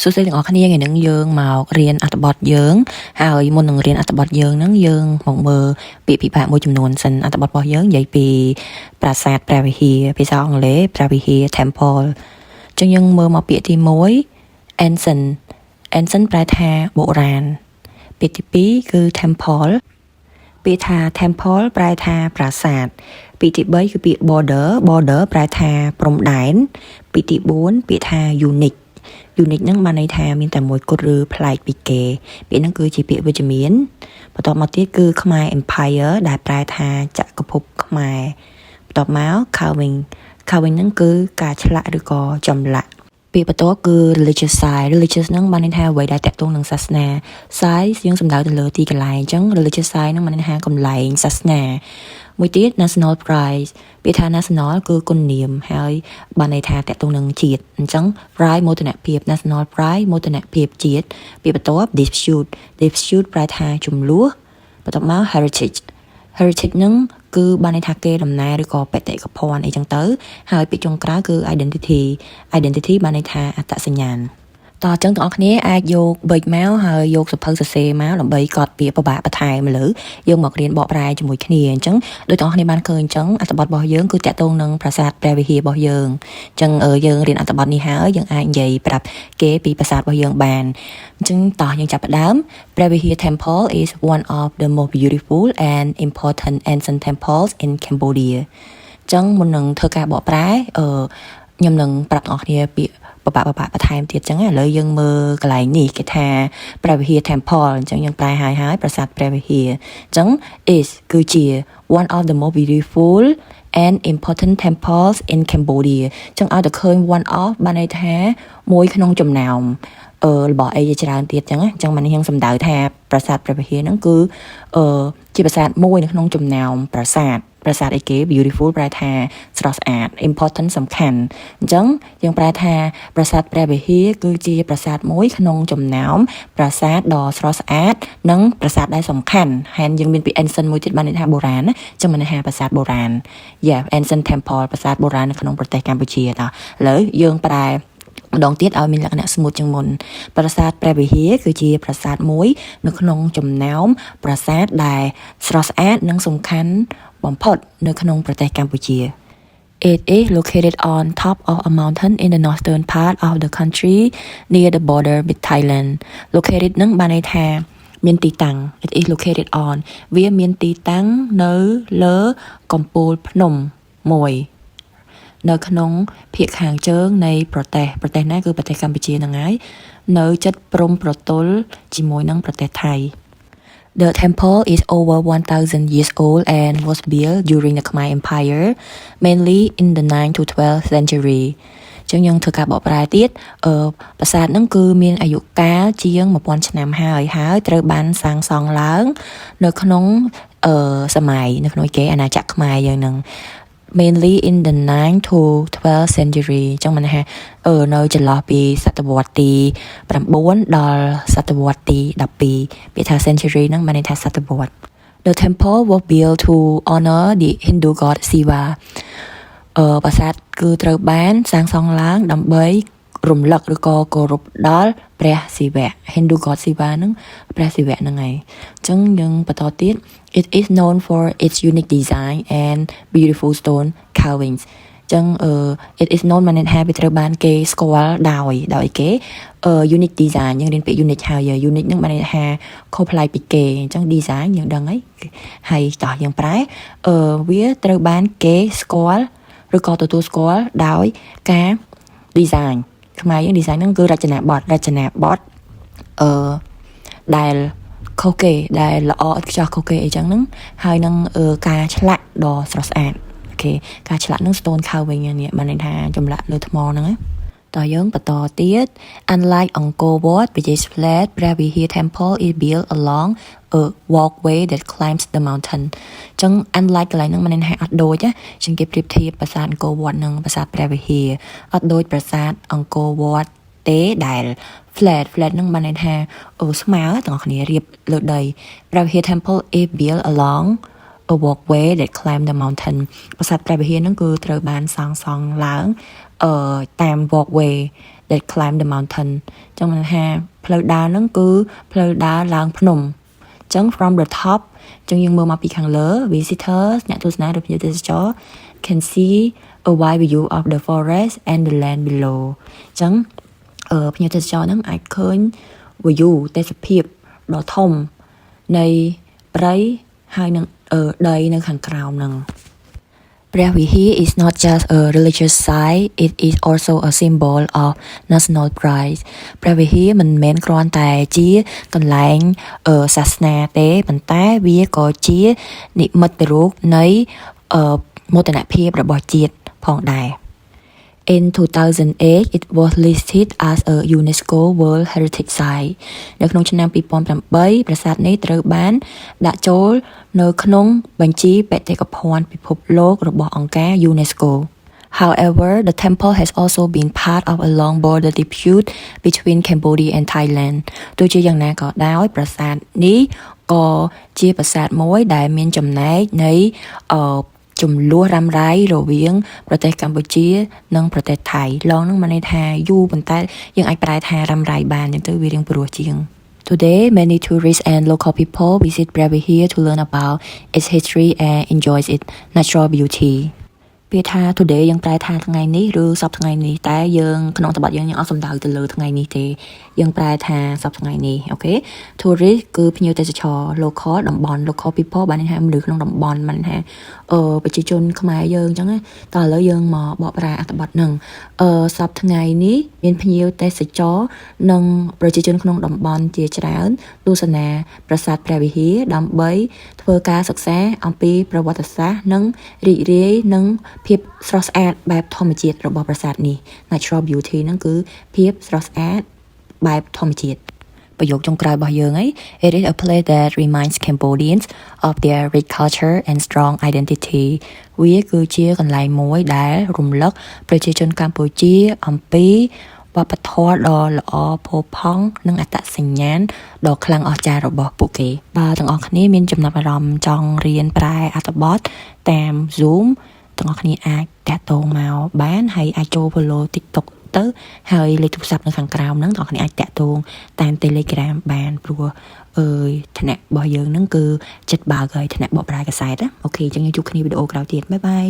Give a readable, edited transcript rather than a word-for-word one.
សួស្តីទាំងអស់គ្នាថ្ងៃនេះយើងមករៀនអត្ថបទយើងហើយមុននឹងរៀនអត្ថបទយើងនឹងយើងមកមើលពាក្យពិបាកមួយចំនួនសិនអត្ថបទរបស់យើងនិយាយពីប្រាសាទព្រះវិហារភាសាអង់គ្លេសព្រះវិហារ Temple អញ្ចឹងយើងមើលមកពាក្យទី1 ancient ប្រែថាបុរាណពាក្យទី2គឺ temple ពាក្យថា temple ប្រែថាប្រាសាទពាក្យទី3គឺពាក្យ border ប្រែថាព្រំដែនពាក្យទី4ពាក្យថា unique ហ្នឹងបានន័យថាមានតែមួយគត់ឬប្លែកពីគេពាក្យហ្នឹងគឺជាពាក្យវិជ្ជមានបន្ទាប់មកទៀតគឺខ្មែរ Empire ដែលប្រែថាចក្រភពខ្មែរបន្ទាប់មក carving ហ្នឹងគឺការឆ្លាក់ឬក៏ចម្លាក់ពាក្យបន្ទាប់គឺ religious site ហ្នឹងបានន័យថាអ្វីដែលតាក់ទងនឹងសាសនា site យើងសំដៅទៅលើទីកន្លែងអញ្ចឹង religious site ហ្នឹងបានន័យថាកន្លែងសាសនាមួយទៀត national pride ពាក្យថា national គឺគុណនាមហើយបានន័យថាតាក់ទងនឹងជាតិអញ្ចឹង pride មោទនភាព national pride មោទនភាពជាតិពាក្យបន្ទាប់ dispute ប្រែថាចំនួនបន្ទាប់មក heritage ហ្នឹងគឺបានន័យថាគេដំណើរឬក៏បេតិកភណ្ឌអីចឹងទៅហើយពាក្យចុងក្រោយគឺ identity បានន័យថាអត្តសញ្ញាណតអញ្ចឹងទាំងអស់គ្នាអាចយកប៊ិចមកហើយយកសភៅសរសេរមកដើម្បីកត់ពាក្យពិបាកបន្ថែមលើយើងមករៀនបកប្រែជាមួយគ្នាអញ្ចឹងដូចទាំងអស់គ្នាបានឃើញអញ្ចឹងអត្ថបទរបស់យើងគឺតាក់ទងនឹងប្រាសាទព្រះវិហាររបស់យើងអញ្ចឹងយើងរៀនអត្ថបទនេះហើយយើងអាចនិយាយប្រាប់គេពីប្រាសាទរបស់យើងបានអញ្ចឹងតោះយើងចាប់ផ្ដើមព្រះវិហារ Temple is one of the most beautiful and important ancient temples in Cambodia អញ្ចឹងមុននឹងធ្វើការបកប្រែខ្ញុំនឹងប្រាប់ទាំងអស់គ្នាពាក្យបបាក់បន្ថែមទៀតអញ្ចឹងឥឡូវយើងមើលកន្លែងនេះគេថាព្រះវិហារ Temple អញ្ចឹងយើងប្រែហើយប្រាសាទព្រះវិហារអញ្ចឹង is គឺជា one of the most beautiful and important temples in Cambodia អញ្ចឹងឲ្យតែឃើញ one of បានន័យថាមួយក្នុងចំណោមរបស់អីជាច្រើនទៀតអញ្ចឹងបានខ្ញុំសំដៅថាប្រាសាទព្រះវិហារហ្នឹងគឺជាប្រាសាទមួយនៅក្នុងចំណោមប្រាសាទអីគេ beautiful ប្រែថាស្រស់ស្អាត important សំខាន់អញ្ចឹងយើងប្រែថាប្រាសាទព្រះវិហារគឺជាប្រាសាទមួយក្នុងចំណោមប្រាសាទដ៏ស្រស់ស្អាតនិងប្រាសាទដែលសំខាន់ហើយយើងមានពី ancient មួយទៀតបានន័យថាបុរាណអញ្ចឹងបានន័យថាប្រាសាទបុរាណ ancient temple ប្រាសាទបុរាណនៅក្នុងប្រទេសកម្ពុជាតោះឥឡូវយើងប្រែម្ដងទៀតឲ្យមានលក្ខណៈស្មូតជាងមុនប្រាសាទព្រះវិហារគឺជាប្រាសាទមួយនៅក្នុងចំណោមប្រាសាទដែលស្រស់ស្អាតនិងសំខាន់បំផុតនៅក្នុងប្រទេសកម្ពុជា It is located on top of a mountain in the northern part of the country near the border with Thailand. Located នឹងបានន័យថាមានទីតាំង It is located on វាមានទីតាំងនៅលើកំពូលភ្នំមួយនៅក្នុងភាគខាងជើងនៃប្រទេសណាគឺប្រទេសកម្ពុជាហ្នឹងហើយនៅជិតព្រំប្រទល់ជាមួយនឹងប្រទេសថៃThe temple is over 1,000 years old and was built during the Khmer Empire, mainly in the 9th to 12th century. ចឹងយើងធ្វើការបកប្រែទៀតប្រាសាទហ្នឹងគឺមានអាយុកាលជាង 1000 ឆ្នាំហើយត្រូវបានសាងសង់ឡើងនៅក្នុងសម័យនៅក្នុងគេអាណាចក្រខ្មែរយើងហ្នឹងmainly in the 9th to 12th century ចឹងមិនថានៅចន្លោះពីសតវត្សទី9ដល់សតវត្សទី12ពាក្យថា century ហ្នឹងបានន័យថាសតវត្ស The temple was built to honor the Hindu god Shiva ប្រាសាទគឺត្រូវបានសាងសង់ឡើងដើម្បីរំលឹកឬក៏គោរពដល់ព្រះសិវៈ Hindu god Shiva ហ្នឹងព្រះសិវៈហ្នឹងឯងអញ្ចឹងយើងបន្តទៀត It is known for its unique design and beautiful stone carvings អញ្ចឹងit is known មានន័យថាវាត្រូវបានគេស្គាល់ដោយគេunique design យើងរៀនពាក្យ unique ហើយ unique ហ្នឹងបានន័យថាខុសប្លែកពីគេអញ្ចឹង design យើងដឹងហើយតោះយើងប្រែវាត្រូវបានគេស្គាល់ឬក៏ទទួលស្គាល់ដោយការ designខ្មែរយើង design ហ្នឹងគឺរចនាបថដែលខុសគេដែលល្អឥតខ្ចោះខុសគេអីចឹងហ្នឹងហើយនឹងការឆ្លាក់ដ៏ស្រស់ស្អាតអូខេការឆ្លាក់ហ្នឹង stone carving នេះបានន័យថាចម្លាក់លើថ្មហ្នឹងតើយើងបន្តទៀត Unlike Angkor Wat which is flat ព្រះវិហារ Temple is built along a walkway that climbs the mountain ចឹង unlike កន្លែងហ្នឹងមិនន័យថាអត់ដូចចឹងគេប្រៀបធៀបប្រាសាទអង្គរវត្តនិងប្រាសាទព្រះវិហារអត់ដូចប្រាសាទអង្គរវត្តទេដែល flat ហ្នឹងបានន័យថាស្មើទាំងអស់គ្នារាបលើដីព្រះវិហារ Temple is built along a walkway that climb the mountain ប្រាសាទព្រះវិហារហ្នឹងគឺត្រូវបានសាងសង់ឡើង តាម walkway that climb the mountain ចឹងមិនថាផ្លូវដើរហ្នឹងគឺផ្លូវដើរឡើងភ្នំចឹង from the top ចឹងយើងមើលមកពីខាងលើ visitors អ្នកទស្សនាឬភ្ញៀវទេសចរ can see a wide view of the forest and the land below ចឹងភ្ញៀវទេសចរហ្នឹងអាចឃើញ view ទេសភាពដ៏ធំនៃព្រៃហើយនឹងដីនៅខាងក្រោមហ្នឹង ព្រះវិហារ is not just a religious site, it is also a symbol of national pride. ព្រះវិហារមិនមែនគ្រាន់តែជាកន្លែងសាសនាទេប៉ុន្តែវាក៏ជានិមិត្តរូបនៃមោទនភាពរបស់ជាតិផងដែរ In 2008, it was listed as a UNESCO World Heritage Site. នៅក្នុងឆ្នាំ2008 ប្រាសាទនេះត្រូវបានដាក់ចូលនៅក្នុងបញ្ជីបេតិកភណ្ឌពិភពលោករបស់អង្គការ UNESCO. However, the temple has also been part of a long border dispute between Cambodia and Thailand. ទោះជាយ៉ាងណាក៏ដោយប្រាសាទនេះក៏ជាប្រាសាទមួយដែលមានចំណែកនៃចំនួនរ៉ាំរ៉ៃរវាងប្រទេសកម្ពុជានិងប្រទេសថៃ long ហ្នឹងមានន័យថាយូរប៉ុន្តែយើងអាចប្រែថារ៉ាំរ៉ៃបានអញ្ចឹងទៅវារៀងព្រោះជាង Today, many tourists and local people visit Preah Vihear to learn about its history and enjoy its natural beauty. ពាក្យថា today យើងប្រែថាថ្ងៃនេះឬសប្តាហ៍ថ្ងៃនេះតែយើងក្នុងអត្ថបទយើងអត់សំដៅទៅលើថ្ងៃនេះទេយើងប្រែថាសប្តាហ៍ថ្ងៃនេះអូខេ tourist គឺភ្ញៀវទេសចរ local តំបន់ local people បានន័យថាមនុស្សក្នុងតំបន់បានន័យថាប្រជាជនខ្មែរយើងអញ្ចឹងណាតើឥឡូវយើងមកបកប្រែអត្ថបទហ្នឹងសប្តាហ៍ថ្ងៃនេះមានភ្ញៀវទេសចរនិងប្រជាជនក្នុងតំបន់ជាច្រើនទស្សនាប្រាសាទព្រះវិហារដើម្បីធ្វើការសិក្សាអំពីប្រវត្តិសាស្ត្រនិងរីករាយនឹងភាពស្រស់ស្អាតបែបធម្មជាតិរបស់ប្រាសាទនេះ natural beauty ហ្នឹងគឺភាពស្រស់ស្អាតបែបធម្មជាតិប្រយោគចុងក្រោយរបស់យើងហី It is a place that reminds Cambodians of their rich culture and strong identity វាគឺជាកន្លែងមួយដែលរំលឹកប្រជាជនកម្ពុជាអំពីវប្បធម៌ដ៏ល្អផូរផង់និងអត្តសញ្ញាណដ៏ខ្លាំងអស្ចារ្យរបស់ពួកគេបើទាំងអស់គ្នាមានចំណាប់អារម្មណ៍ចង់រៀនប្រែអត្ថបទតាម Zoom ទាំងអស់គ្នាអាចតាក់ទងមកបានហើយអាចចូល follow TikTok ទៅហើយលេខទូរស័ព្ទនៅខាងក្រោមហ្នឹងបងប្អូនអាចតាក់ទងតាម Telegram បានព្រោះថ្នាក់របស់យើងហ្នឹងគឺចិត្តបើកហើយថ្នាក់បកប្រែកាសែតណាអូខេអញ្ចឹងយើងជួបគ្នាវីដេអូក្រោយទៀតបាយបាយ